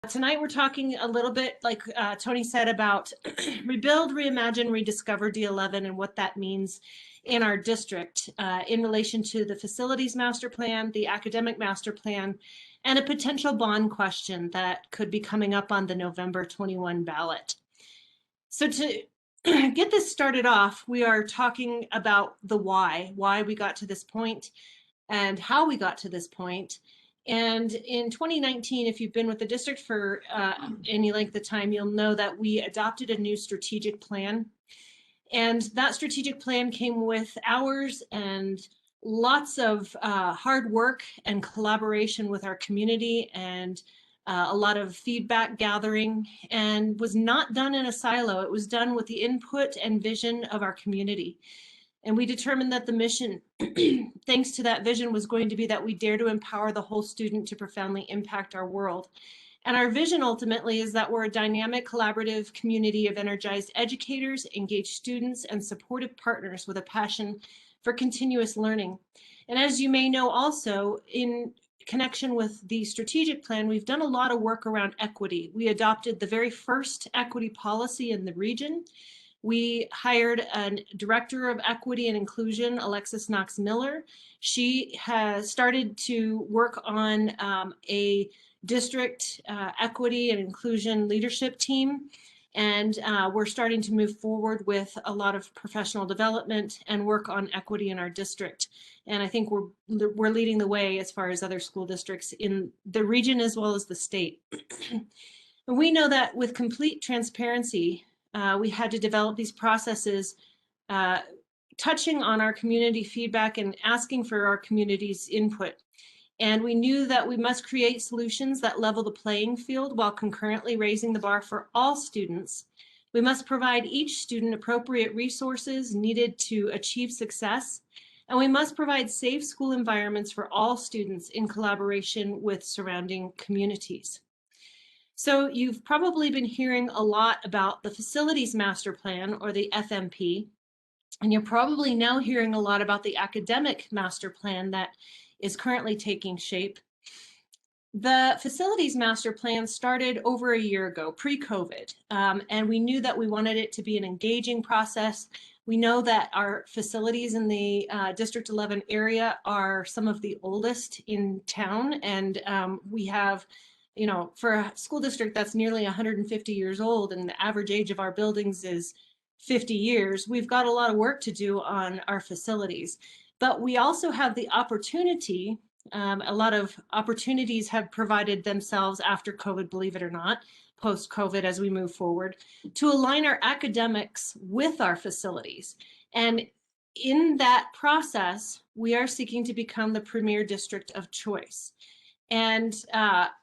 Tonight we're talking a little bit, like Tony said, about rebuild, reimagine, rediscover D11 and what that means in our district in relation to the facilities master plan, the academic master plan, and a potential bond question that could be coming up on the November 21 ballot. So to get this started off, we are talking about the why we got to this point and how we got to this point. And in 2019, if you've been with the district for any length of time, you'll know that we adopted a new strategic plan. And that strategic plan came with hours and lots of hard work and collaboration with our community and a lot of feedback gathering, and was not done in a silo. It was done with the input and vision of our community. And we determined that the mission, thanks to that vision, was going to be that we dare to empower the whole student to profoundly impact our world. And our vision ultimately is that we're a dynamic, collaborative community of energized educators, engaged students, and supportive partners with a passion for continuous learning. And as you may know also, in connection with the strategic plan, we've done a lot of work around equity. We adopted the very first equity policy in the region. We hired a director of equity and inclusion, Alexis Knox-Miller. She has started to work on a district equity and inclusion leadership team. And we're starting to move forward with a lot of professional development and work on equity in our district. And I think we're leading the way as far as other school districts in the region as well as the state. And we know that with complete transparency, we had to develop these processes touching on our community feedback and asking for our community's input. And we knew that we must create solutions that level the playing field while concurrently raising the bar for all students. We must provide each student appropriate resources needed to achieve success. And we must provide safe school environments for all students in collaboration with surrounding communities. So you've probably been hearing a lot about the Facilities Master Plan, or the FMP, and you're probably now hearing a lot about the Academic Master Plan that is currently taking shape. The Facilities Master Plan started over a year ago, pre-COVID, and we knew that we wanted it to be an engaging process. We know that our facilities in the District 11 area are some of the oldest in town, and we have, you know, for a school district that's nearly 150 years old and the average age of our buildings is 50 years, we've got a lot of work to do on our facilities. But we also have the opportunity, a lot of opportunities have provided themselves after COVID, believe it or not, post-COVID as we move forward, to align our academics with our facilities. And in that process, we are seeking to become the premier district of choice. And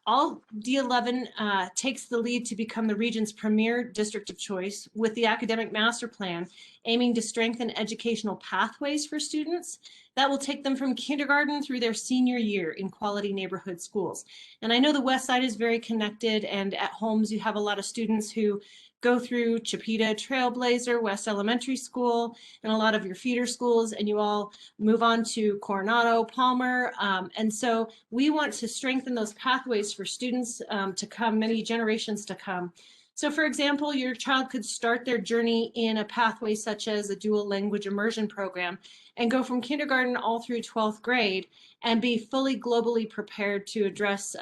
all D11 takes the lead to become the region's premier district of choice with the Academic Master Plan, aiming to strengthen educational pathways for students that will take them from kindergarten through their senior year in quality neighborhood schools. And I know the West Side is very connected, and at Holmes you have a lot of students who go through Chipeta, Trailblazer, West Elementary School, and a lot of your feeder schools, and you all move on to Coronado, Palmer. And so we want to strengthen those pathways for students to come, many generations to come. So for example, your child could start their journey in a pathway such as a dual language immersion program and go from kindergarten all through 12th grade and be fully globally prepared to address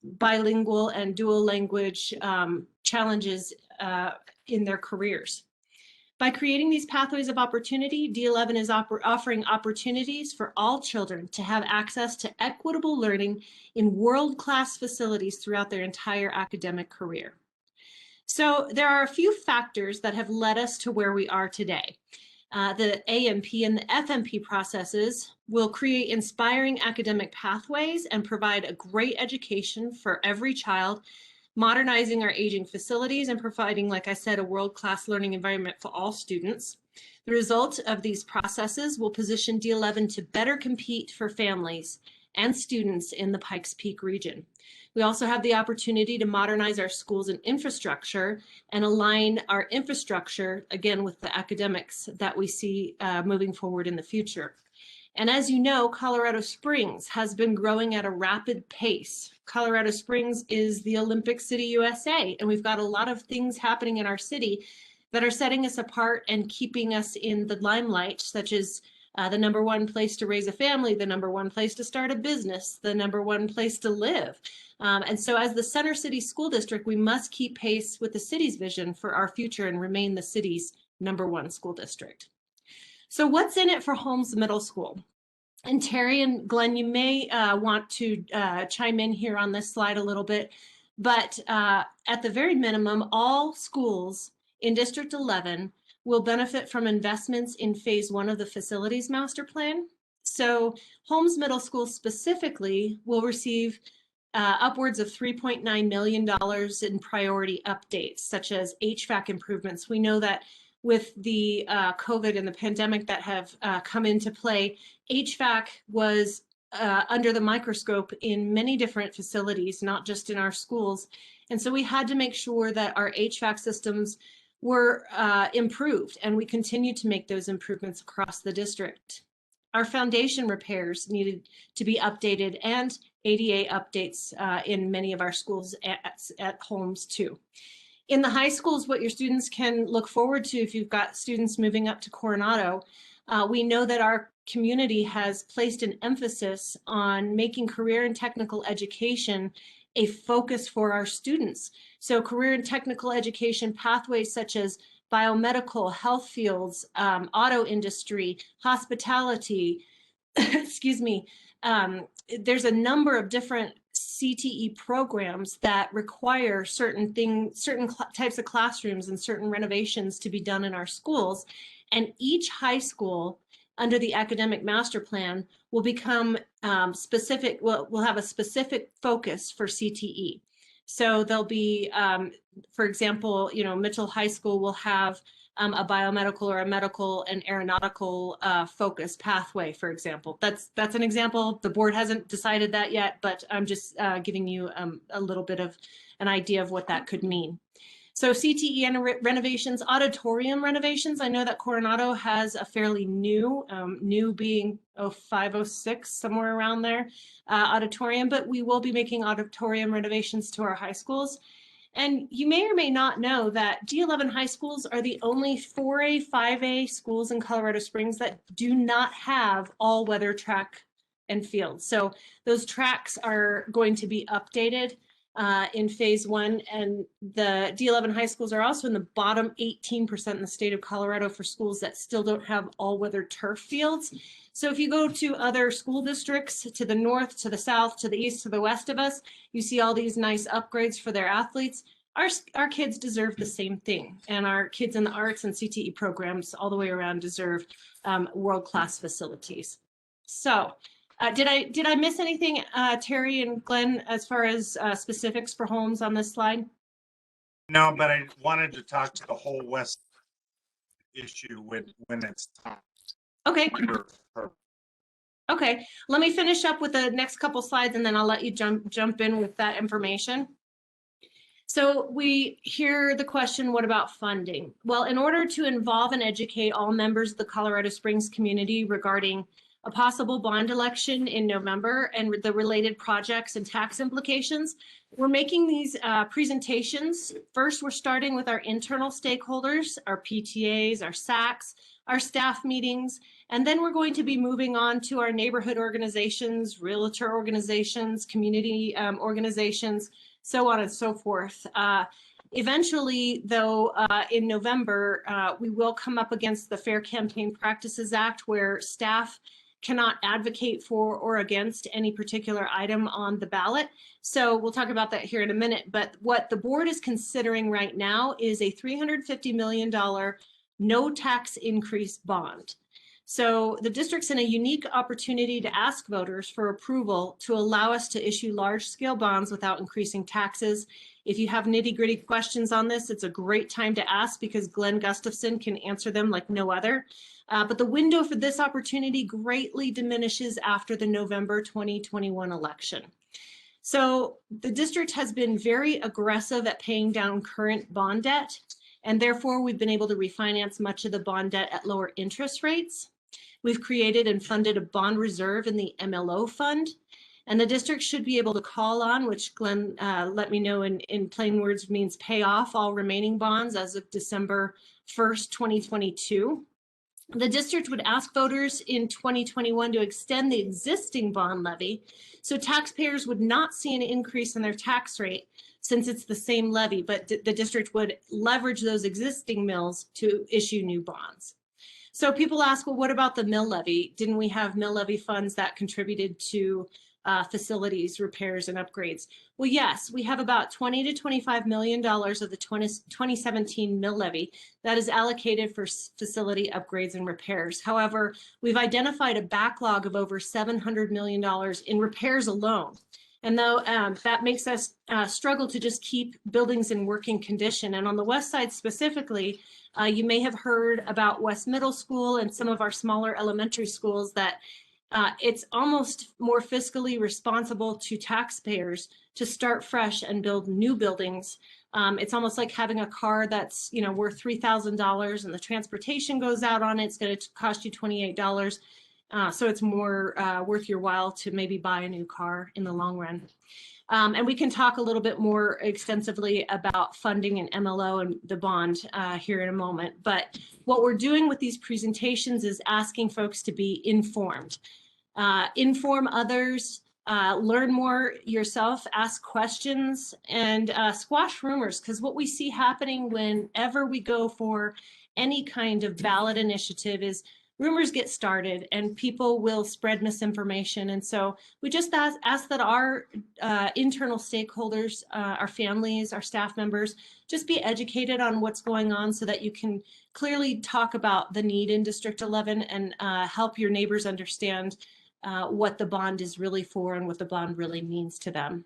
bilingual and dual language challenges in their careers. By creating these pathways of opportunity, D11 is offering opportunities for all children to have access to equitable learning in world-class facilities throughout their entire academic career. So there are a few factors that have led us to where we are today. The AMP and the FMP processes will create inspiring academic pathways and provide a great education for every child, modernizing our aging facilities and providing, like I said, a world-class learning environment for all students. The result of these processes will position D11 to better compete for families and students in the Pikes Peak region. We also have the opportunity to modernize our schools and infrastructure and align our infrastructure, again, with the academics that we see moving forward in the future. And as you know, Colorado Springs has been growing at a rapid pace. Colorado Springs is the Olympic City, USA, and we've got a lot of things happening in our city that are setting us apart and keeping us in the limelight, such as the #1 place to raise a family, the #1 place to start a business, the #1 place to live. And so as the Center City School District, we must keep pace with the city's vision for our future and remain the city's #1 school district. So what's in it for Holmes Middle School? And Terry and Glenn, you may want to chime in here on this slide a little bit, but at the very minimum, all schools in District 11 will benefit from investments in Phase 1 of the Facilities Master Plan. So Holmes Middle School specifically will receive upwards of $3.9 million in priority updates, such as HVAC improvements. We know that with the COVID and the pandemic that have come into play, HVAC was under the microscope in many different facilities, not just in our schools. And so we had to make sure that our HVAC systems were improved, and we continue to make those improvements across the district. Our foundation repairs needed to be updated, and ADA updates in many of our schools at Holmes too. In the high schools, what your students can look forward to if you've got students moving up to Coronado, we know that our community has placed an emphasis on making career and technical education a focus for our students. So career and technical education pathways such as biomedical, health fields, auto industry, hospitality, excuse me, there's a number of different CTE programs that require certain types of classrooms and certain renovations to be done in our schools. And each high school under the academic master plan will become specific, will have a specific focus for CTE. So there'll be, for example, Mitchell High School will have a biomedical or a medical and aeronautical focus pathway, for example. That's an example. The board hasn't decided that yet, but I'm just giving you a little bit of an idea of what that could mean. So CTE and renovations, auditorium renovations. I know that Coronado has a fairly new, new being 0506, somewhere around there, auditorium, but we will be making auditorium renovations to our high schools. And you may or may not know that D11 high schools are the only 4A, 5A schools in Colorado Springs that do not have all-weather track and field. So those tracks are going to be updated in Phase 1, and the D11 high schools are also in the bottom 18% in the state of Colorado for schools that still don't have all-weather turf fields. So if you go to other school districts to the north, to the south, to the east, to the west of us, you see all these nice upgrades for their athletes. Our kids deserve the same thing, and our kids in the arts and CTE programs all the way around deserve world-class facilities. So did I miss anything, Terry and Glenn, as far as specifics for Holmes on this slide? No, but I wanted to talk to the whole West issue when it's time. Okay. Okay, let me finish up with the next couple slides, and then I'll let you jump in with that information. So we hear the question, what about funding? Well, in order to involve and educate all members of the Colorado Springs community regarding a possible bond election in November and the related projects and tax implications, we're making these presentations. First, we're starting with our internal stakeholders, our PTAs, our SACs, our staff meetings, and then we're going to be moving on to our neighborhood organizations, realtor organizations, community organizations, so on and so forth. Eventually, though, in November, we will come up against the Fair Campaign Practices Act, where staff cannot advocate for or against any particular item on the ballot. So we'll talk about that here in a minute. But what the board is considering right now is a $350 million no tax increase bond. So the district's in a unique opportunity to ask voters for approval to allow us to issue large-scale bonds without increasing taxes. If you have nitty-gritty questions on this, it's a great time to ask because Glenn Gustafson can answer them like no other. But the window for this opportunity greatly diminishes after the November 2021 election. So the district has been very aggressive at paying down current bond debt, and therefore we've been able to refinance much of the bond debt at lower interest rates. We've created and funded a bond reserve in the MLO fund, and the district should be able to call on, which Glenn let me know in plain words means pay off all remaining bonds as of December 1st, 2022. The district would ask voters in 2021 to extend the existing bond levy, so taxpayers would not see an increase in their tax rate since it's the same levy, but the district would leverage those existing mills to issue new bonds. So people ask, well, what about the mill levy? Didn't we have mill levy funds that contributed to facilities, repairs, and upgrades? Well, yes, we have about $20 to $25 million of the 2017 mill levy that is allocated for facility upgrades and repairs. However, we've identified a backlog of over $700 million in repairs alone. And though that makes us struggle to just keep buildings in working condition. And on the west side specifically, you may have heard about West Middle School and some of our smaller elementary schools that it's almost more fiscally responsible to taxpayers to start fresh and build new buildings. It's almost like having a car that's worth $3,000 and the transportation goes out on it. It's going to cost you $28. So it's more worth your while to maybe buy a new car in the long run. And we can talk a little bit more extensively about funding and MLO and the bond here in a moment. But what we're doing with these presentations is asking folks to be informed. Inform others, learn more yourself, ask questions, and squash rumors, because what we see happening whenever we go for any kind of ballot initiative is rumors get started and people will spread misinformation. And so we just ask that our internal stakeholders, our families, our staff members, just be educated on what's going on so that you can clearly talk about the need in District 11 and help your neighbors understand what the bond is really for and what the bond really means to them.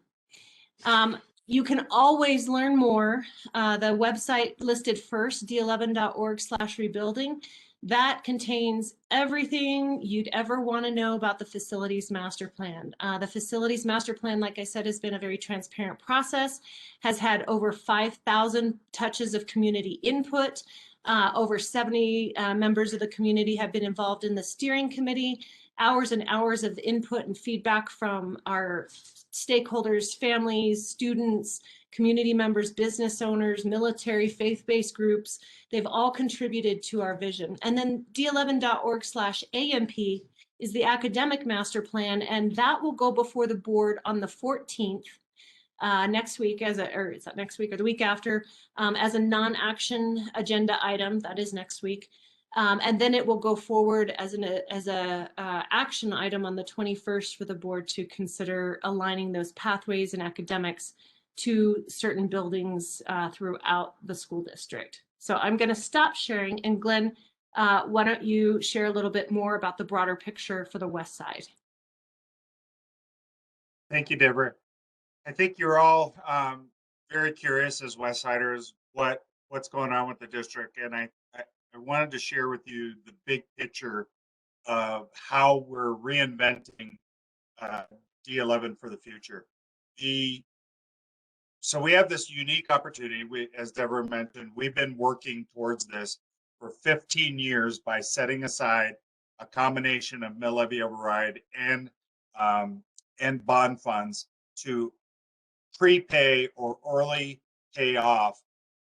You can always learn more. The website listed first, d11.org/rebuilding. That contains everything you'd ever want to know about the Facilities Master Plan. The Facilities Master Plan, like I said, has been a very transparent process, has had over 5,000 touches of community input. Over 70 members of the community have been involved in the steering committee. Hours and hours of input and feedback from our stakeholders, families, students, community members, business owners, military, faith-based groups. They've all contributed to our vision. And then d11.org/AMP is the academic master plan, and that will go before the board on the 14th next week, or is that next week or the week after, as a non-action agenda item. That is next week. And then it will go forward as a action item on the 21st for the board to consider aligning those pathways and academics to certain buildings throughout the school district. So I'm going to stop sharing, and Glenn, why don't you share a little bit more about the broader picture for the west side? Thank you, Deborah. I think you're all very curious as West Siders what's going on with the district, and I wanted to share with you the big picture of how we're reinventing D11 for the future. So we have this unique opportunity. As Deborah mentioned, we've been working towards this for 15 years by setting aside a combination of mill levy override and bond funds to prepay or early pay off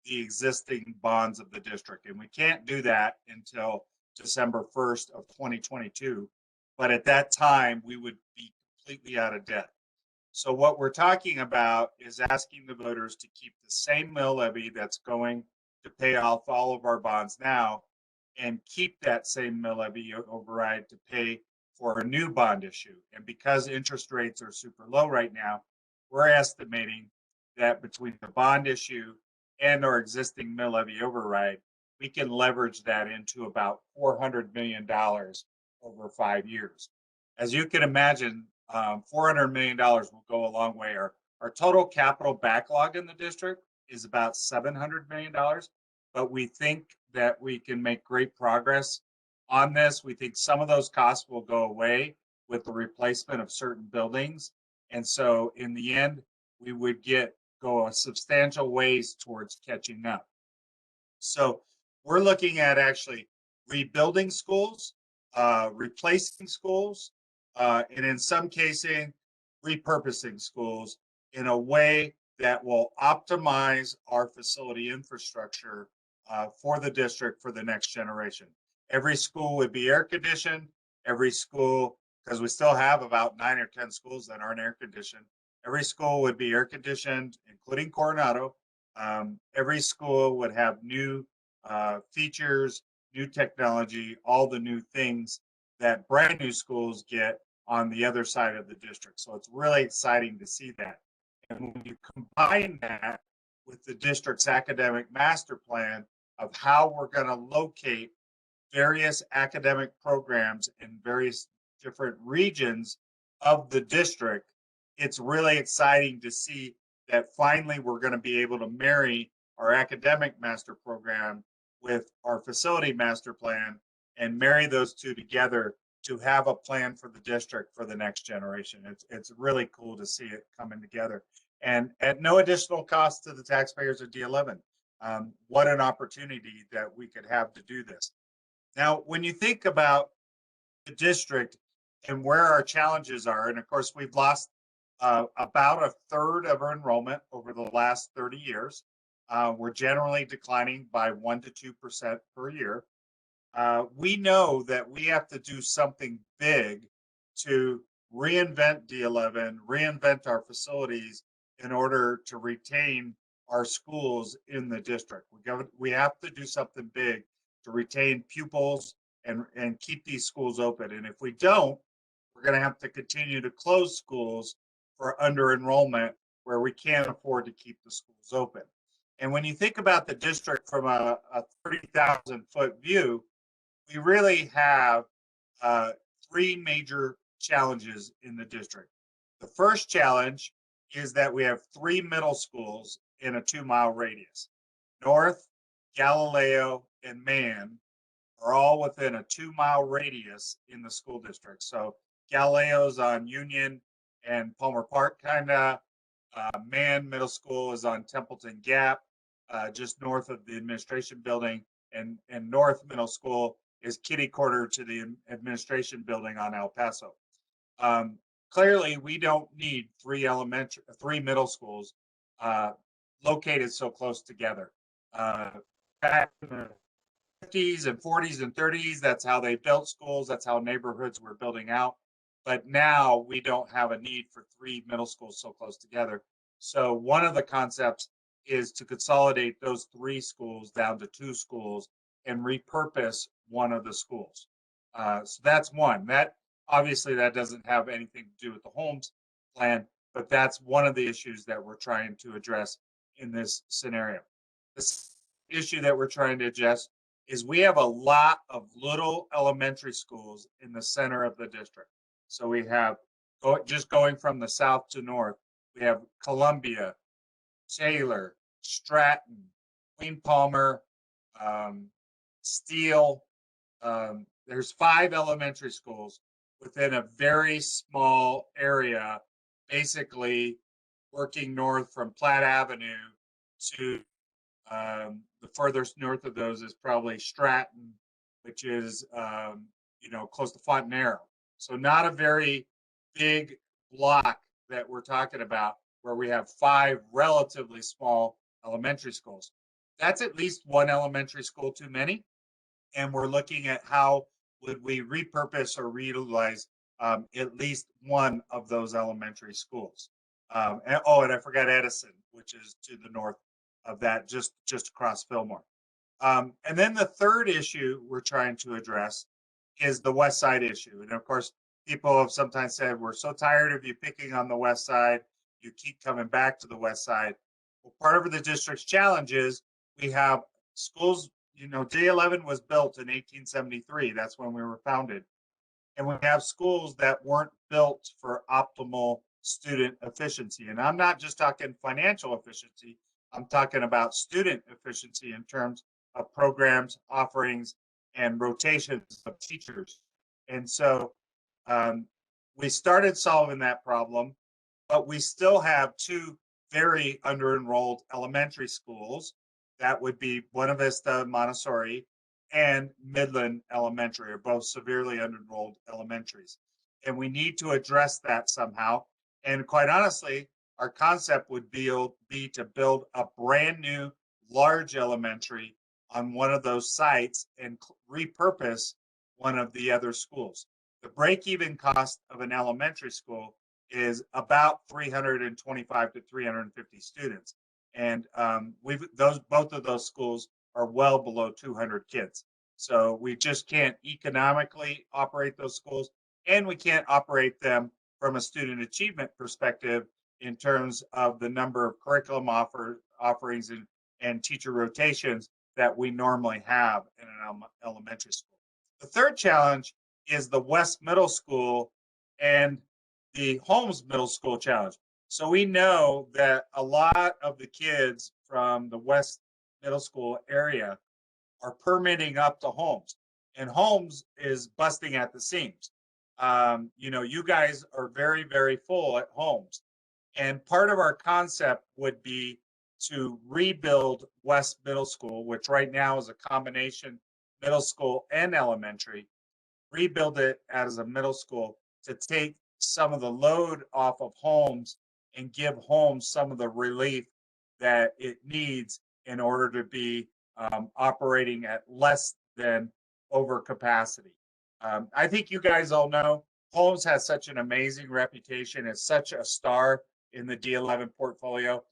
the existing bonds of the district. And we can't do that until December 1st of 2022. But at that time, we would be completely out of debt. So what we're talking about is asking the voters to keep the same mill levy that's going to pay off all of our bonds now, and keep that same mill levy override to pay for a new bond issue. And because interest rates are super low right now, we're estimating that between the bond issue and our existing mill levy override, we can leverage that into about $400 million over 5 years. As you can imagine, $400 million will go a long way. Our total capital backlog in the district is about $700 million, but we think that we can make great progress on this. We think some of those costs will go away with the replacement of certain buildings. And so in the end, we would go a substantial ways towards catching up. So we're looking at actually rebuilding schools replacing schools, and in some cases, repurposing schools in a way that will optimize our facility infrastructure for the district for the next generation. Every school would be air conditioned. Every school, because we still have about 9 or 10 schools that aren't air conditioned. Every school would be air conditioned, including Coronado. Every school would have new features, new technology, all the new things that brand new schools get on the other side of the district. So it's really exciting to see that. And when you combine that with the district's academic master plan of how we're going to locate various academic programs in various different regions of the district, it's really exciting to see that finally we're going to be able to marry our academic master program with our facility master plan and marry those two together to have a plan for the district for the next generation. It's really cool to see it coming together, and at no additional cost to the taxpayers of D11. What an opportunity that we could have to do this. Now, when you think about the district and where our challenges are, and of course, we've lost about a third of our enrollment over the last 30 years. We're generally declining by 1 to 2% per year. We know that we have to do something big to reinvent D11, reinvent our facilities in order to retain our schools in the district. We have to do something big to retain pupils and keep these schools open. And if we don't, we're going to have to continue to close schools for under enrollment where we can't afford to keep the schools open. And when you think about the district from a 30,000 foot view, we really have three major challenges in the district. The first challenge is that we have 3 middle schools in a 2-mile radius. North, Galileo, and Mann are all within a 2-mile radius in the school district. So Galileo's on Union and Palmer Park, kind of. Mann Middle School is on Templeton Gap, just north of the administration building, and North Middle School is kitty corner to the administration building on El Paso. Clearly, we don't need 3 middle schools located so close together. Back in the 50s and 40s and 30s, that's how they built schools. That's how neighborhoods were building out. But now we don't have a need for 3 middle schools so close together. So one of the concepts is to consolidate those 3 schools down to 2 schools and repurpose one of the schools. So that's one. That obviously that doesn't have anything to do with the Holmes plan, but that's one of the issues that we're trying to address in this scenario. This issue that we're trying to address is we have a lot of little elementary schools in the center of the district. So we have, just going from the south to north, we have Columbia, Taylor, Stratton, Queen Palmer, Steele. There's 5 elementary schools within a very small area, basically working north from Platte Avenue to the furthest north of those is probably Stratton, which is close to Fontanero. So not a very big block that we're talking about where we have 5 relatively small elementary schools. That's at least 1 elementary school too many. And we're looking at how would we repurpose or reutilize at least 1 of those elementary schools. And I forgot Edison, which is to the north of that, just across Fillmore. And then the third issue we're trying to address is the West Side issue. And of course, people have sometimes said, we're so tired of you picking on the West Side. You keep coming back to the West Side. Well, part of the district's challenge is we have schools, D11 was built in 1873. That's when we were founded. And we have schools that weren't built for optimal student efficiency. And I'm not just talking financial efficiency. I'm talking about student efficiency in terms of programs, offerings, and rotations of teachers. And so we started solving that problem, but we still have 2 very under-enrolled elementary schools. That would be Buena Vista Montessori and Midland Elementary are both severely under-enrolled elementaries. And we need to address that somehow. And quite honestly, our concept would be to build a brand new large elementary on one of those sites and repurpose one of the other schools. The break-even cost of an elementary school is about 325 to 350 students. And both of those schools are well below 200 kids. So we just can't economically operate those schools, and we can't operate them from a student achievement perspective in terms of the number of curriculum offerings and teacher rotations that we normally have in an elementary school. The third challenge is the West Middle School and the Holmes Middle School challenge. So we know that a lot of the kids from the West Middle School area are permitting up to Holmes, and Holmes is busting at the seams. You guys are very, very full at Holmes. And part of our concept would be to rebuild West Middle School, which right now is a combination middle school and elementary, rebuild it as a middle school to take some of the load off of Holmes and give Holmes some of the relief that it needs in order to be operating at less than over capacity. I think you guys all know Holmes has such an amazing reputation as such a star in the D11 portfolio.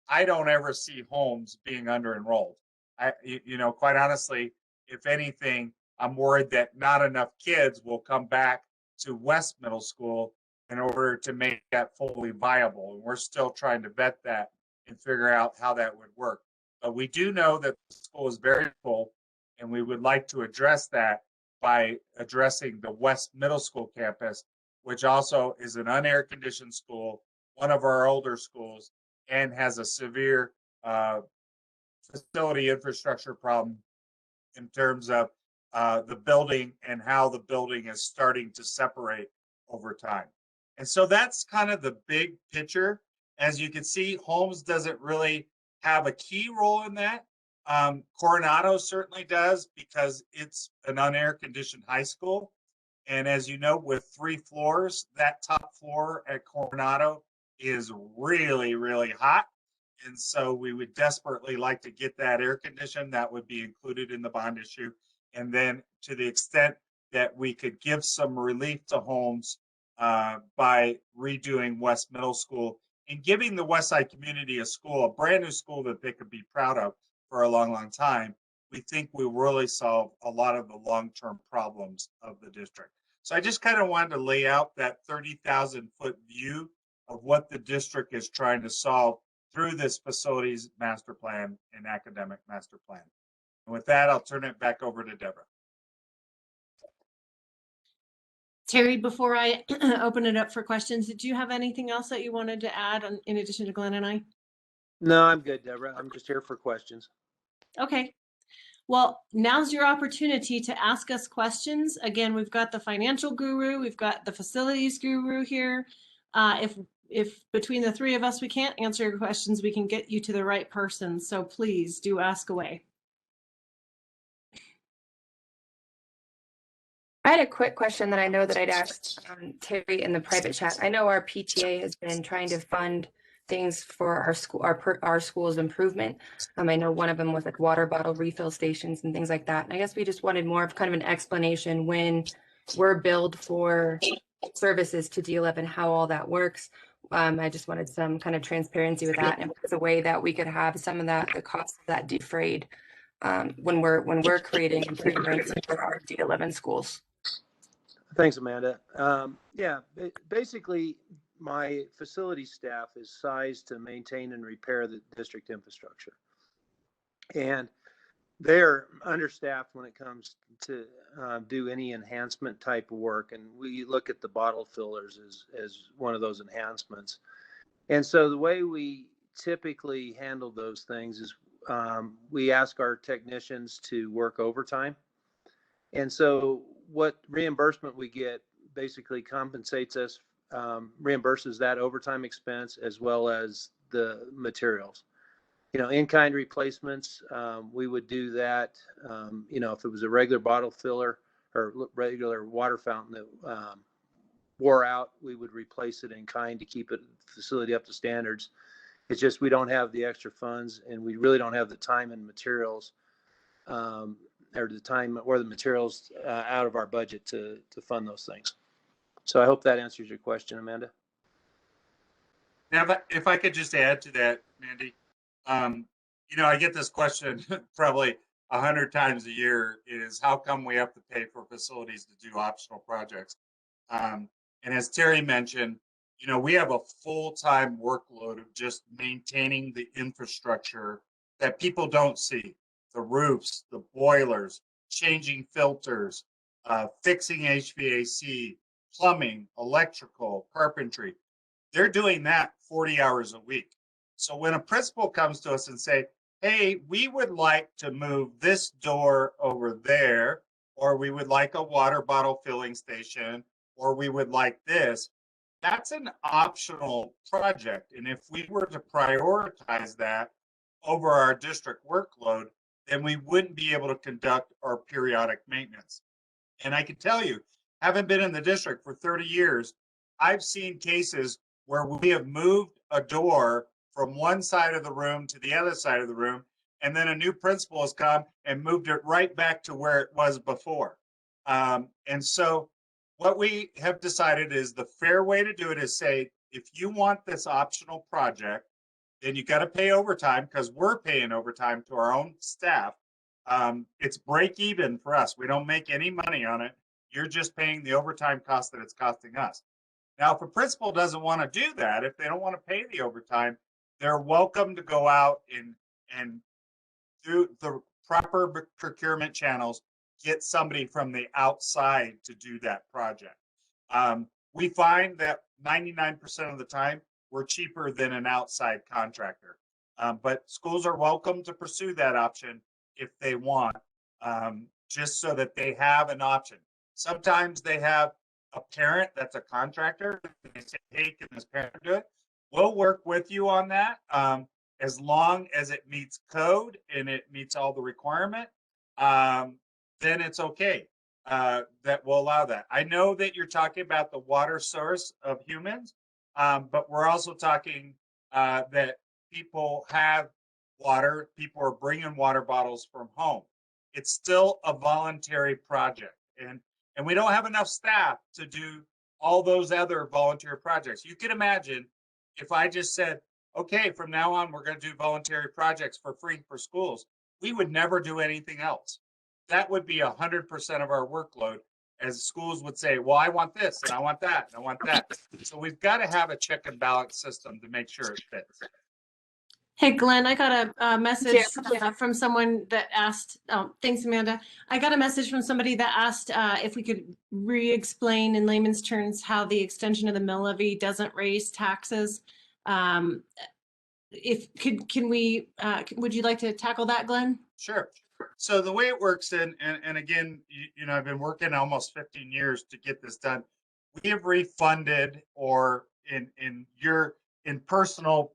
I don't ever see Holmes being under enrolled. Quite honestly, if anything, I'm worried that not enough kids will come back to West Middle School in order to make that fully viable. And we're still trying to vet that and figure out how that would work. But we do know that the school is very full, and we would like to address that by addressing the West Middle School campus, which also is an unair conditioned school, one of our older schools, and has a severe facility infrastructure problem in terms of the building and how the building is starting to separate over time. And so that's kind of the big picture. As you can see, Holmes doesn't really have a key role in that. Coronado certainly does because it's an unair conditioned high school. And as you know, with 3 floors, that top floor at Coronado is really, really hot. And so we would desperately like to get that air conditioned. That would be included in the bond issue. And then to the extent that we could give some relief to Holmes by redoing West Middle School and giving the West Side community a school, a brand new school that they could be proud of for a long, long time, we think we really solve a lot of the long-term problems of the district. So I just kind of wanted to lay out that 30,000-foot view of what the district is trying to solve through this facilities master plan and academic master plan. And with that, I'll turn it back over to Deborah. Terry, before I open it up for questions, did you have anything else that you wanted to add in addition to Glenn and I? No, I'm good, Deborah. I'm just here for questions. Okay. Well, now's your opportunity to ask us questions. Again, we've got the financial guru, we've got the facilities guru here. If between the 3 of us we can't answer your questions, we can get you to the right person. So please do ask away. I had a quick question that I know that I'd asked Terry in the private chat. I know our PTA has been trying to fund things for our school, our school's improvement. I know one of them was like water bottle refill stations and things like that. And I guess we just wanted more of kind of an explanation when we're billed for services to D11, how all that works. I just wanted some kind of transparency with that, and if there's a way that we could have some of that, the cost of that defrayed when we're creating improvements for our D11 schools. Thanks, Amanda. Yeah, basically, my facility staff is sized to maintain and repair the district infrastructure. And they're understaffed when it comes to do any enhancement type of work. And we look at the bottle fillers as one of those enhancements. And so the way we typically handle those things is we ask our technicians to work overtime. And so what reimbursement we get basically compensates us, reimburses that overtime expense as well as the materials. in-kind replacements, we would do that. If it was a regular bottle filler or regular water fountain that wore out, we would replace it in kind to keep the facility up to standards. It's just we don't have the extra funds, and we really don't have the time and materials, or the time or the materials out of our budget to fund those things. So I hope that answers your question, Amanda. Now, if I could just add to that, Mandy, I get this question probably 100 times a year: is how come we have to pay for facilities to do optional projects? And as Terry mentioned, we have a full-time workload of just maintaining the infrastructure that people don't see: the roofs, the boilers, changing filters, fixing HVAC, plumbing, electrical, carpentry. They're doing that 40 hours a week. So when a principal comes to us and say, hey, we would like to move this door over there, or we would like a water bottle filling station, or we would like this, that's an optional project. And if we were to prioritize that over our district workload, then we wouldn't be able to conduct our periodic maintenance. And I can tell you, having been in the district for 30 years, I've seen cases where we have moved a door from one side of the room to the other side of the room, and then a new principal has come and moved it right back to where it was before. And so what we have decided is the fair way to do it is say, if you want this optional project, then you got to pay overtime, because we're paying overtime to our own staff. It's break even for us. We don't make any money on it. You're just paying the overtime cost that it's costing us. Now, if a principal doesn't want to do that, if they don't want to pay the overtime, they're welcome to go out and through the proper procurement channels, get somebody from the outside to do that project. We find that 99% of the time, we're cheaper than an outside contractor. But schools are welcome to pursue that option if they want, just so that they have an option. Sometimes they have a parent that's a contractor. They say, hey, can this parent do it? We'll work with you on that. As long as it meets code and it meets all the requirement, then it's okay. That will allow that. I know that you're talking about the water source of humans, but we're also talking that people have water. People are bringing water bottles from home. It's still a voluntary project, and we don't have enough staff to do all those other volunteer projects. You can imagine if I just said, okay, from now on, we're going to do voluntary projects for free for schools, we would never do anything else. That would be 100% of our workload, as schools would say, well, I want this and I want that and I want that. So we've got to have a check and balance system to make sure it fits. Hey, Glenn, I got a message from someone that asked, oh, thanks, Amanda. I got a message from somebody that asked if we could re-explain in layman's terms how the extension of the mill levy doesn't raise taxes. Would you like to tackle that, Glenn? Sure. So the way it works, and again, I've been working almost 15 years to get this done. We have refunded, or in personal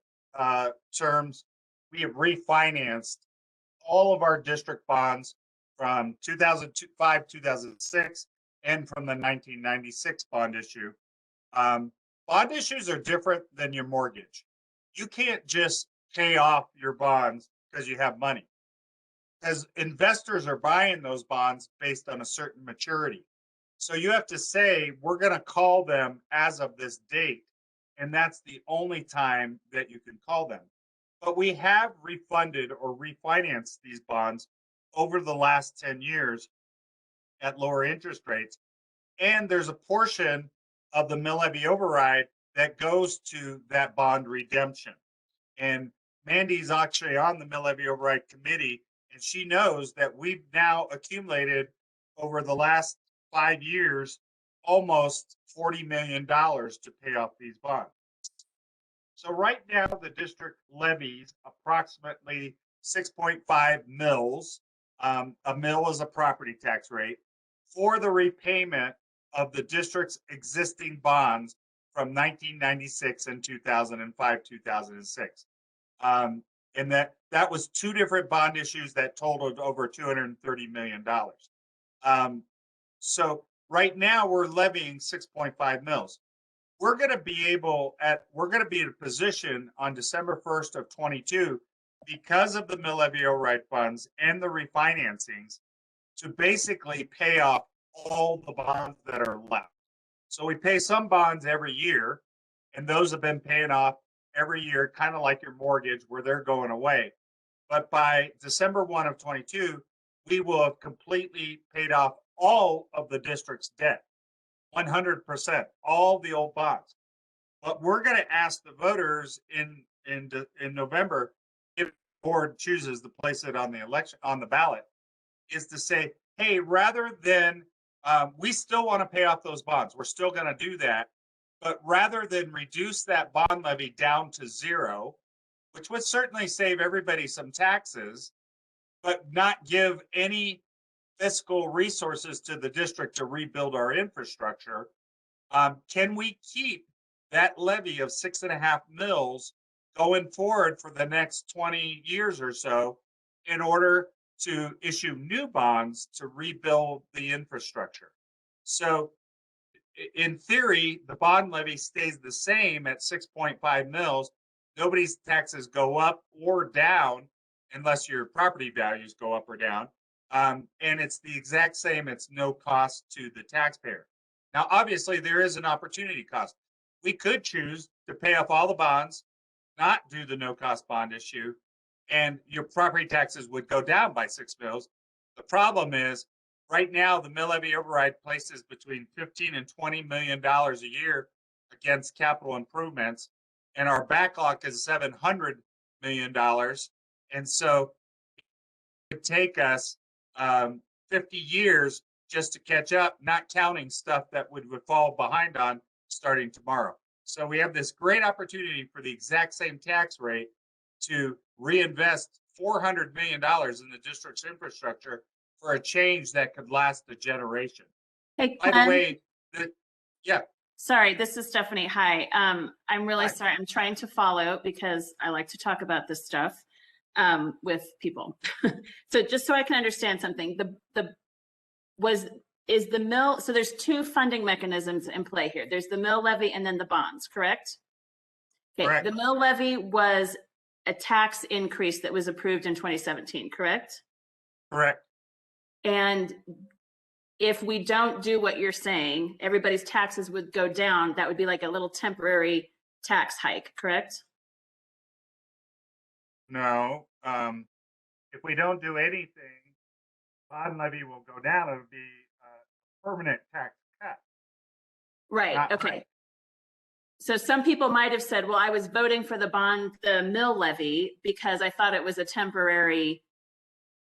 terms, we have refinanced all of our district bonds from 2005, 2006, and from the 1996 bond issue. Bond issues are different than your mortgage. You can't just pay off your bonds because you have money, because investors are buying those bonds based on a certain maturity. So you have to say, we're going to call them as of this date, and that's the only time that you can call them. But we have refunded or refinanced these bonds over the last 10 years at lower interest rates. And there's a portion of the mill levy override that goes to that bond redemption. And Mandy's actually on the mill levy override committee, and she knows that we've now accumulated over the last 5 years almost $40 million to pay off these bonds. So right now the district levies approximately 6.5 mils. A mill is a property tax rate for the repayment of the district's existing bonds from 1996 and 2005, 2006. And that that was two different bond issues that totaled over $230 million. So right now we're levying 6.5 mils. We're going to be in a position on December 1st of 22, because of the mill levy override funds and the refinancings, to basically pay off all the bonds that are left. So we pay some bonds every year, and those have been paying off every year, kind of like your mortgage, where they're going away. But by December 1 of 22, we will have completely paid off all of the district's debt, 100%, all the old bonds. But we're going to ask the voters in November, if the board chooses to place it on the ballot, is to say, hey, rather than we still want to pay off those bonds, we're still going to do that, but rather than reduce that bond levy down to zero, which would certainly save everybody some taxes, but not give any fiscal resources to the district to rebuild our infrastructure, can we keep that levy of 6.5 mils going forward for the next 20 years or so in order to issue new bonds to rebuild the infrastructure? So in theory, the bond levy stays the same at 6.5 mils. Nobody's taxes go up or down unless your property values go up or down. And it's the exact same. It's no cost to the taxpayer. Now, obviously, there is an opportunity cost. We could choose to pay off all the bonds, not do the no-cost bond issue, and your property taxes would go down by 6 mils. The problem is, right now, the mill levy override places between $15 and $20 million a year against capital improvements, and our backlog is $700 million. And so it would take us 50 years just to catch up, not counting stuff that would fall behind on starting tomorrow. So we have this great opportunity for the exact same tax rate to reinvest $400 million in the district's infrastructure for a change that could last a generation. Hey, By the way, yeah. Sorry, this is Stephanie. Hi. I'm really Hi. sorry. I'm trying to follow because I like to talk about this stuff with people. So just so I can understand something, is the mill, so there's two funding mechanisms in play here. There's the mill levy and then the bonds, correct? Okay. Correct. The mill levy was a tax increase that was approved in 2017, correct? Correct. And if we don't do what you're saying, everybody's taxes would go down. That would be like a little temporary tax hike, correct? No. If we don't do anything, bond levy will go down. It would be a permanent tax cut. Right. Not Okay. right. So some people might have said, well, I was voting for the mill levy because I thought it was a temporary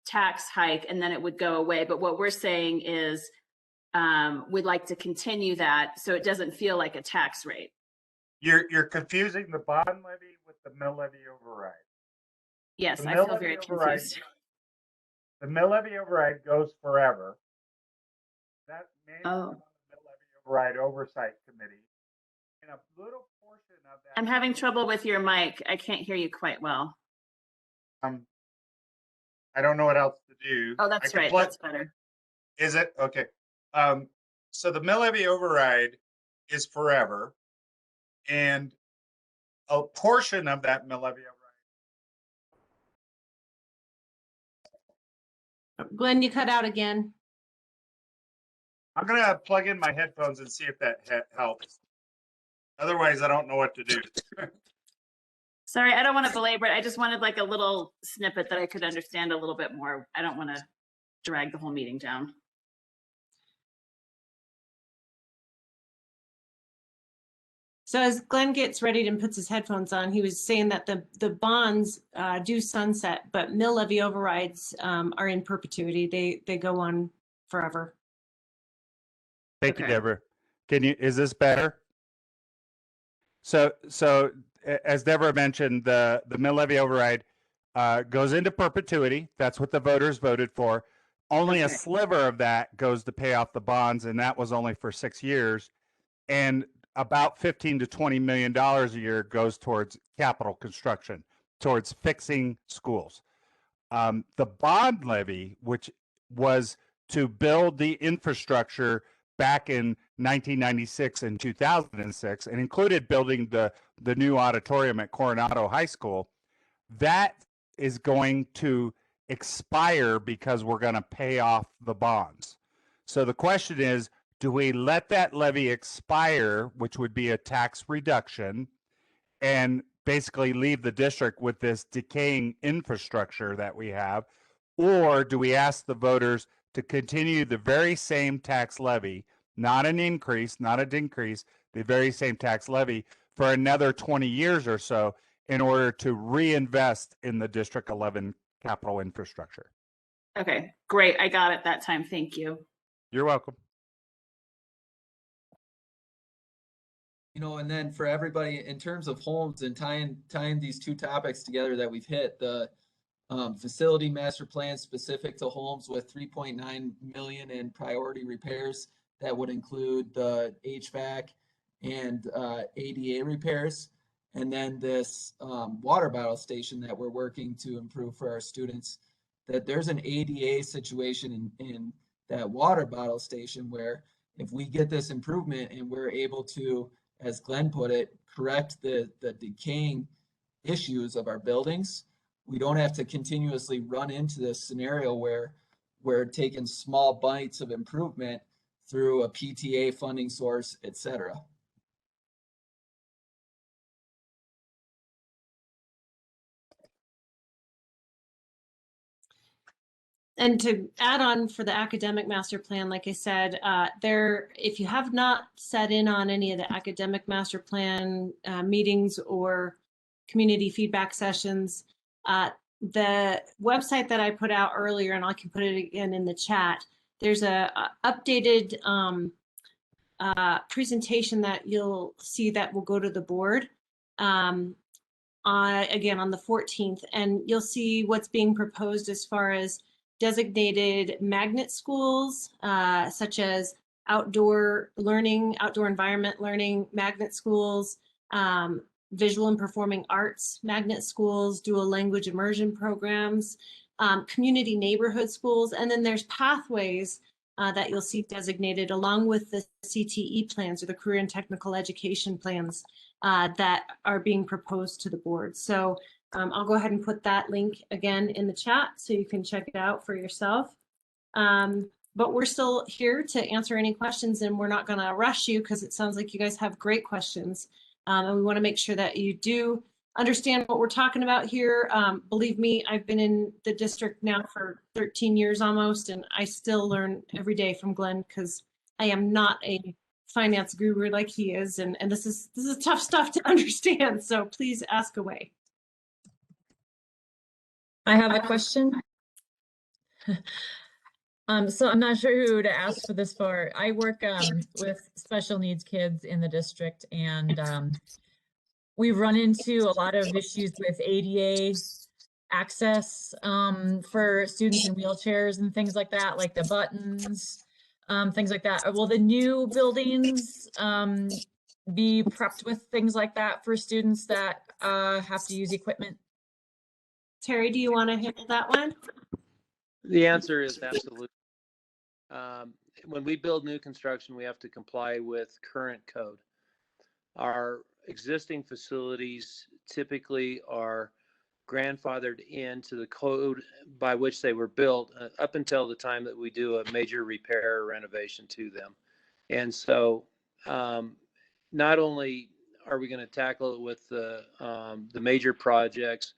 tax hike and then it would go away. But what we're saying is we'd like to continue that so it doesn't feel like a tax rate. You're confusing the bond levy with the mill levy override. Yes, The I mill feel levy very override- confused. The mill levy override goes forever. That mandated on the mill levy override oversight committee. And a little portion of that. I'm having trouble with your mic. I can't hear you quite well. I don't know what else to do. Oh, I that's can right. plug- That's better. Is it? Okay. So the mill levy override is forever. And a portion of that mill levy override. Glenn, you cut out again. I'm going to plug in my headphones and see if that helps. Otherwise, I don't know what to do. Sorry, I don't want to belabor it. I just wanted like a little snippet that I could understand a little bit more. I don't want to drag the whole meeting down. So as Glenn gets ready and puts his headphones on, he was saying that the bonds do sunset, but mill levy overrides are in perpetuity. They go on forever. Thank you, Okay. Deborah. Is this better? So as Deborah mentioned, the mill levy override goes into perpetuity. That's what the voters voted for. Only a Okay. sliver of that goes to pay off the bonds, and that was only for 6 years. And about $15 to $20 million a year goes towards capital construction towards fixing schools. The bond levy, which was to build the infrastructure back in 1996 and 2006, and included building the new auditorium at Coronado High School, that is going to expire because we're going to pay off the bonds. So the question is, do we let that levy expire, which would be a tax reduction, and basically leave the district with this decaying infrastructure that we have? Or do we ask the voters to continue the very same tax levy, not an increase, not a decrease, the very same tax levy for another 20 years or so in order to reinvest in the District 11 capital infrastructure? Okay, great. I got it that time. Thank you. You're welcome. You know, and then for everybody, in terms of Holmes and tying these two topics together that we've hit, the facility master plan specific to Holmes with 3.9 million in priority repairs that would include the HVAC and ADA repairs, and then this water bottle station that we're working to improve for our students. That there's an ADA situation in that water bottle station where if we get this improvement and we're able to, as Glenn put it, correct the decaying issues of our buildings, we don't have to continuously run into this scenario where we're taking small bites of improvement through a PTA funding source, et cetera. And to add on for the academic master plan, like I said, if you have not sat in on any of the academic master plan meetings or community feedback sessions, the website that I put out earlier, and I can put it again in the chat, there's a updated presentation that you'll see that will go to the board again on the 14th, and you'll see what's being proposed as far as designated magnet schools, such as outdoor learning, outdoor environment learning magnet schools, visual and performing arts magnet schools, dual language immersion programs, community neighborhood schools, and then there's pathways that you'll see designated along with the CTE plans, or the career and technical education plans that are being proposed to the board. So I'll go ahead and put that link again in the chat so you can check it out for yourself. But we're still here to answer any questions, and we're not going to rush you because it sounds like you guys have great questions. And we want to make sure that you do understand what we're talking about here. Believe me, I've been in the district now for 13 years almost, and I still learn every day from Glenn because I am not a finance guru like he is, and this is tough stuff to understand. So please ask away. I have a question. So I'm not sure who to ask for this for. I work with special needs kids in the district, and we've run into a lot of issues with ADA access for students in wheelchairs and things like that, like the buttons, things like that. Will the new buildings be prepped with things like that for students that have to use equipment? Terry, do you want to handle that one? The answer is absolutely. When we build new construction, we have to comply with current code. Our existing facilities typically are grandfathered into the code by which they were built up until the time that we do a major repair or renovation to them. And so not only are we going to tackle it with the major projects,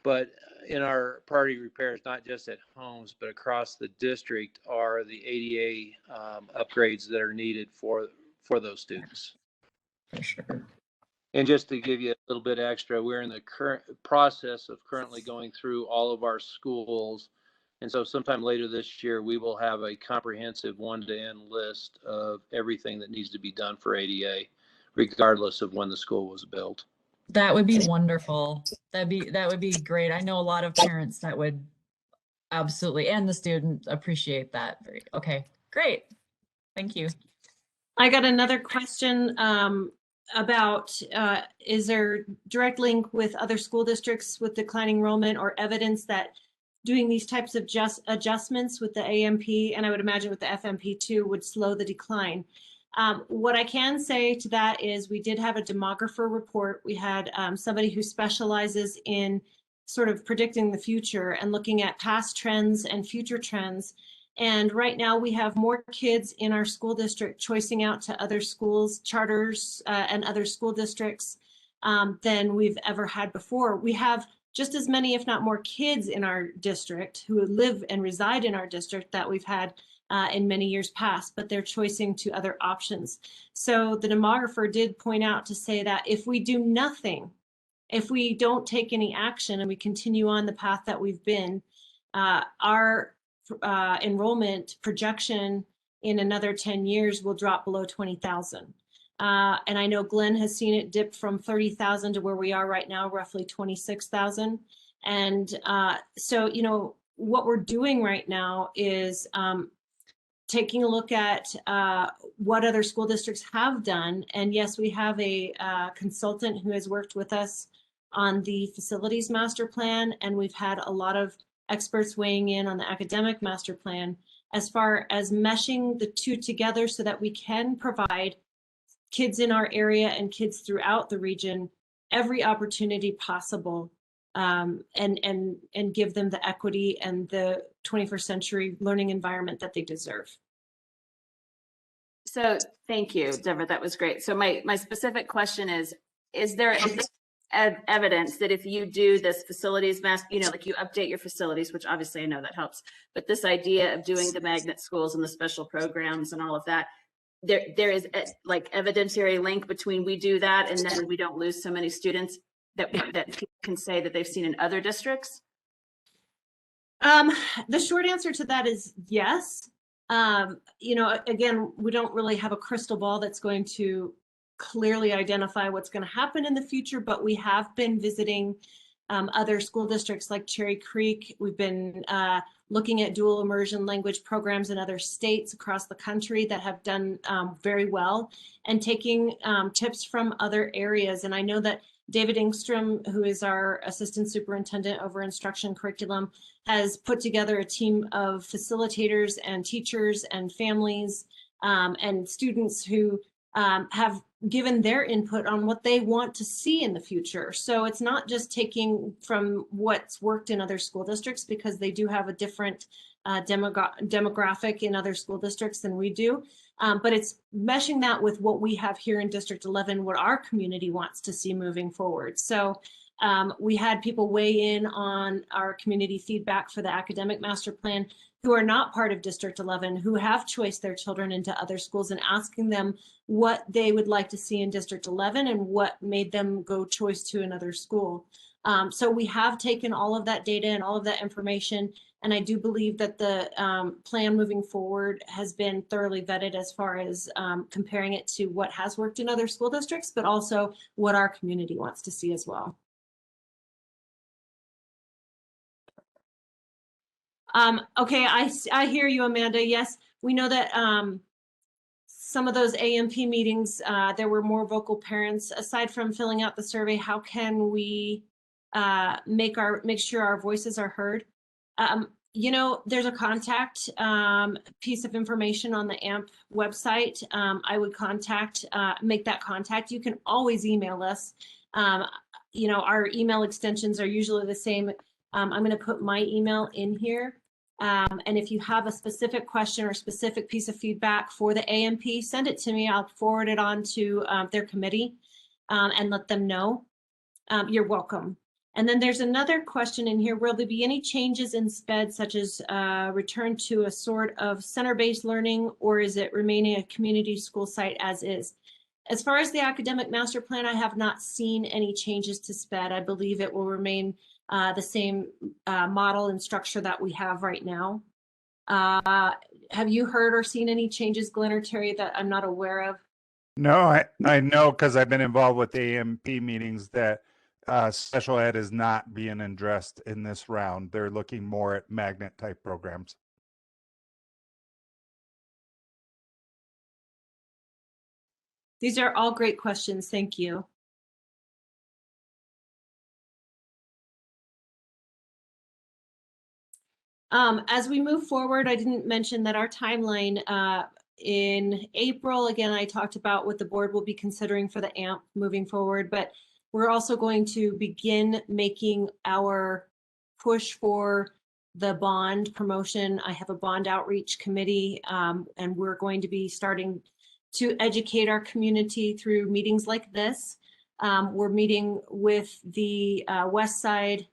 but in our priority repairs, not just at Holmes, but across the district, are the ADA upgrades that are needed for those students. For sure. And just to give you a little bit extra, we're in the current process of currently going through all of our schools. And so sometime later this year, we will have a comprehensive one-to-end list of everything that needs to be done for ADA, regardless of when the school was built. That would be wonderful. That would be great. I know a lot of parents that would absolutely, and the students appreciate that. Okay, great. Thank you. I got another question about is there direct link with other school districts with declining enrollment or evidence that doing these types of adjustments with the AMP, and I would imagine with the FMP too, would slow the decline. What I can say to that is we did have a demographer report. We had somebody who specializes in sort of predicting the future and looking at past trends and future trends. And right now we have more kids in our school district choicing out to other schools, charters, and other school districts than we've ever had before. We have just as many, if not more, kids in our district who live and reside in our district that we've had in many years past, but they're choicing to other options. So the demographer did point out to say that if we do nothing, if we don't take any action and we continue on the path that we've been, our enrollment projection in another 10 years will drop below 20,000. And I know Glenn has seen it dip from 30,000 to where we are right now, roughly 26,000. And so, you know, what we're doing right now is taking a look at what other school districts have done. And yes, we have a consultant who has worked with us on the facilities master plan, and we've had a lot of experts weighing in on the academic master plan as far as meshing the two together so that we can provide kids in our area and kids throughout the region every opportunity possible, and give them the equity and the 21st century learning environment that they deserve. So thank you, Devra. That was great. So my specific question is there evidence that if you do this facilities master, you know, like you update your facilities, which obviously I know that helps, but this idea of doing the magnet schools and the special programs and all of that, there is like evidentiary link between we do that and then we don't lose so many students that people can say that they've seen in other districts? The short answer to that is yes. You know, again, we don't really have a crystal ball that's going to clearly identify what's going to happen in the future, but we have been visiting other school districts like Cherry Creek. We've been looking at dual immersion language programs in other states across the country that have done very well, and taking tips from other areas. And I know that David Ingstrom, who is our assistant superintendent over instruction curriculum, has put together a team of facilitators and teachers and families and students who have given their input on what they want to see in the future. So it's not just taking from what's worked in other school districts, because they do have a different demographic in other school districts than we do. But it's meshing that with what we have here in District 11, what our community wants to see moving forward. So we had people weigh in on our community feedback for the academic master plan who are not part of District 11, who have choiced their children into other schools, and asking them what they would like to see in District 11 and what made them go choice to another school. So we have taken all of that data and all of that information, and I do believe that the plan moving forward has been thoroughly vetted as far as comparing it to what has worked in other school districts, but also what our community wants to see as well. Okay, I hear you, Amanda. Yes, we know that some of those AMP meetings, there were more vocal parents. Aside from filling out the survey, how can we make sure our voices are heard? You know, there's a contact piece of information on the AMP website. I would make that contact. You can always email us. You know, our email extensions are usually the same. I'm going to put my email in here. And if you have a specific question or specific piece of feedback for the AMP, send it to me. I'll forward it on to their committee and let them know. You're welcome. And then there's another question in here. Will there be any changes in SPED, such as return to a sort of center-based learning, or is it remaining a community school site as is? As far as the academic master plan, I have not seen any changes to SPED. I believe it will remain the same model and structure that we have right now. Have you heard or seen any changes, Glenn or Terry, that I'm not aware of? No, I know, because I've been involved with the AMP meetings, that special ed is not being addressed in this round. They're looking more at magnet type programs. These are all great questions. Thank you. As we move forward, I didn't mention that our timeline in April, again, I talked about what the board will be considering for the AMP moving forward, but we're also going to begin making our push for the bond promotion. I have a bond outreach committee, and we're going to be starting to educate our community through meetings like this. We're meeting with the West Side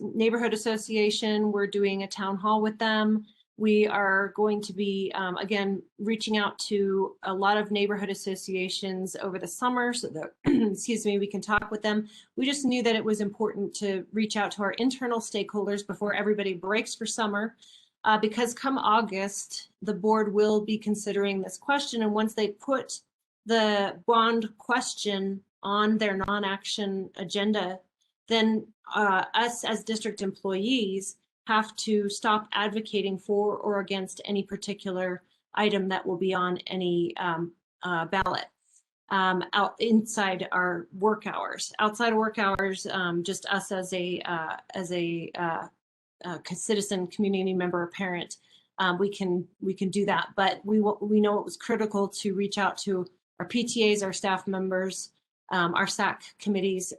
Neighborhood Association. We're doing a town hall with them. We are going to be, again, reaching out to a lot of neighborhood associations over the summer so that, excuse me, we can talk with them. We just knew that it was important to reach out to our internal stakeholders before everybody breaks for summer, because come August, the board will be considering this question. And once they put the bond question on their non-action agenda, then us as district employees have to stop advocating for or against any particular item that will be on any ballot out inside our work hours. Outside of work hours, just us as a citizen, community member, or parent, we can do that. But we know it was critical to reach out to our PTAs, our staff members, our SAC committees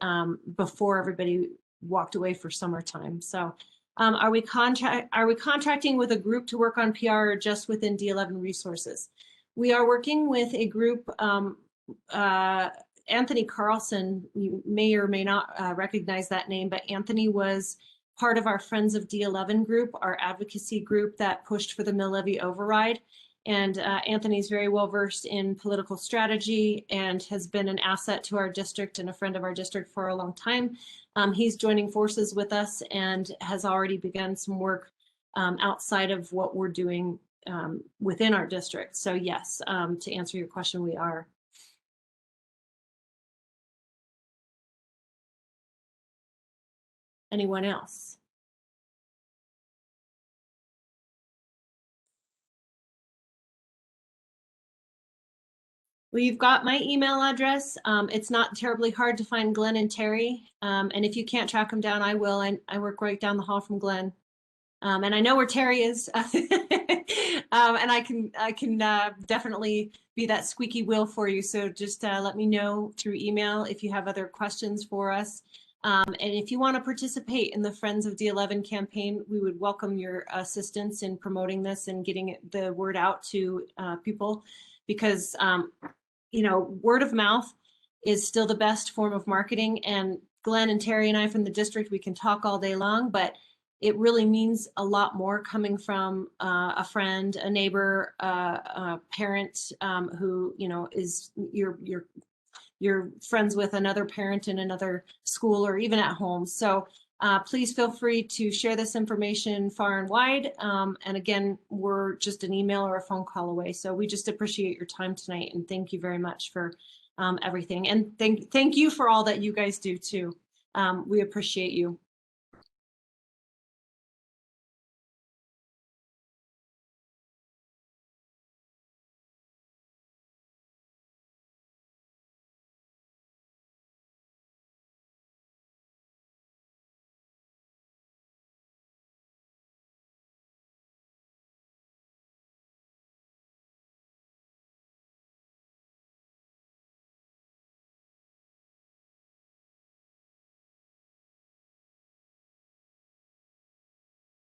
before everybody walked away for summertime. So are we contracting with a group to work on PR or just within D11 resources? We are working with a group, Anthony Carlson, you may or may not recognize that name, but Anthony was part of our Friends of D11 group, our advocacy group that pushed for the mill levy override. And Anthony's very well versed in political strategy and has been an asset to our district and a friend of our district for a long time. He's joining forces with us and has already begun some work outside of what we're doing within our district. So yes, to answer your question, we are. Anyone else? Well, you've got my email address. It's not terribly hard to find Glenn and Terry. And if you can't track them down, I will. I work right down the hall from Glenn. And I know where Terry is. And I can definitely be that squeaky wheel for you. So just let me know through email if you have other questions for us. And if you want to participate in the Friends of D11 campaign, we would welcome your assistance in promoting this and getting the word out to people, because you know, word of mouth is still the best form of marketing. And Glenn and Terry and I from the district, we can talk all day long, but it really means a lot more coming from a friend, a neighbor, a parent who, you know, is you're friends with another parent in another school or even at home. So please feel free to share this information far and wide. And again, we're just an email or a phone call away. So we just appreciate your time tonight, and thank you very much for everything. And thank you for all that you guys do too. We appreciate you.